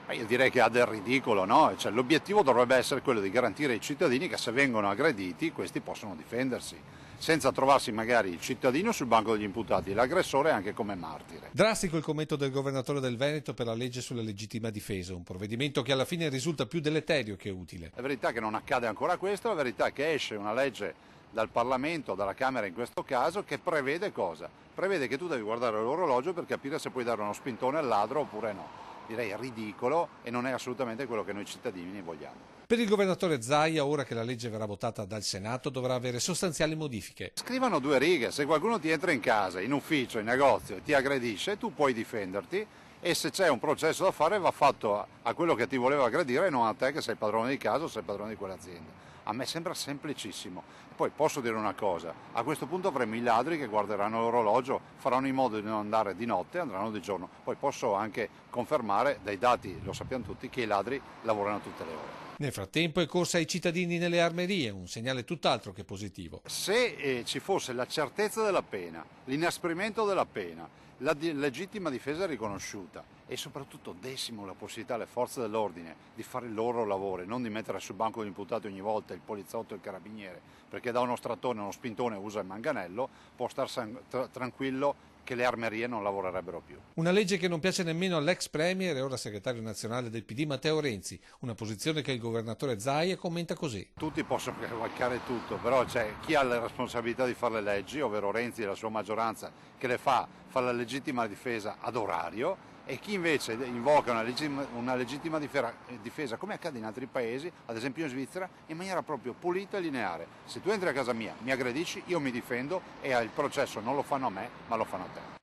Ma io direi che ha del ridicolo, no? Cioè, l'obiettivo dovrebbe essere quello di garantire ai cittadini che se vengono aggrediti questi possono difendersi, senza trovarsi magari il cittadino sul banco degli imputati e l'aggressore anche come martire. Drastico il commento del governatore del Veneto per la legge sulla legittima difesa, un provvedimento che alla fine risulta più deleterio che utile. La verità è che non accade ancora questo, la verità è che esce una legge dal Parlamento, dalla Camera in questo caso, che prevede cosa? Prevede che tu devi guardare l'orologio per capire se puoi dare uno spintone al ladro oppure no. Direi ridicolo e non è assolutamente quello che noi cittadini vogliamo. Per il governatore Zaia, ora che la legge verrà votata dal Senato, dovrà avere sostanziali modifiche. Scrivano 2 righe, se qualcuno ti entra in casa, in ufficio, in negozio e ti aggredisce, tu puoi difenderti e se c'è un processo da fare va fatto a quello che ti voleva aggredire e non a te che sei padrone di casa o sei padrone di quell'azienda. A me sembra semplicissimo. Poi posso dire una cosa, a questo punto avremo i ladri che guarderanno l'orologio, faranno in modo di non andare di notte, andranno di giorno. Poi posso anche confermare, dai dati lo sappiamo tutti, che i ladri lavorano tutte le ore. Nel frattempo è corsa ai cittadini nelle armerie, un segnale tutt'altro che positivo. Se ci fosse la certezza della pena, l'inasprimento della pena, la legittima difesa riconosciuta e soprattutto dessimo la possibilità alle forze dell'ordine di fare il loro lavoro e non di mettere sul banco degli imputati ogni volta il poliziotto e il carabiniere perché da uno strattone, uno spintone usa il manganello, può star tranquillo che le armerie non lavorerebbero più. Una legge che non piace nemmeno all'ex premier e ora segretario nazionale del PD Matteo Renzi, una posizione che il governatore Zaia commenta così. Tutti possono cavalcare tutto, però c'è chi ha la responsabilità di fare le leggi, ovvero Renzi e la sua maggioranza, che le fa la legittima difesa ad orario, e chi invece invoca una legittima difesa, come accade in altri paesi, ad esempio in Svizzera, in maniera proprio pulita e lineare. Se tu entri a casa mia, mi aggredisci, io mi difendo e il processo non lo fanno a me, ma lo fanno a te.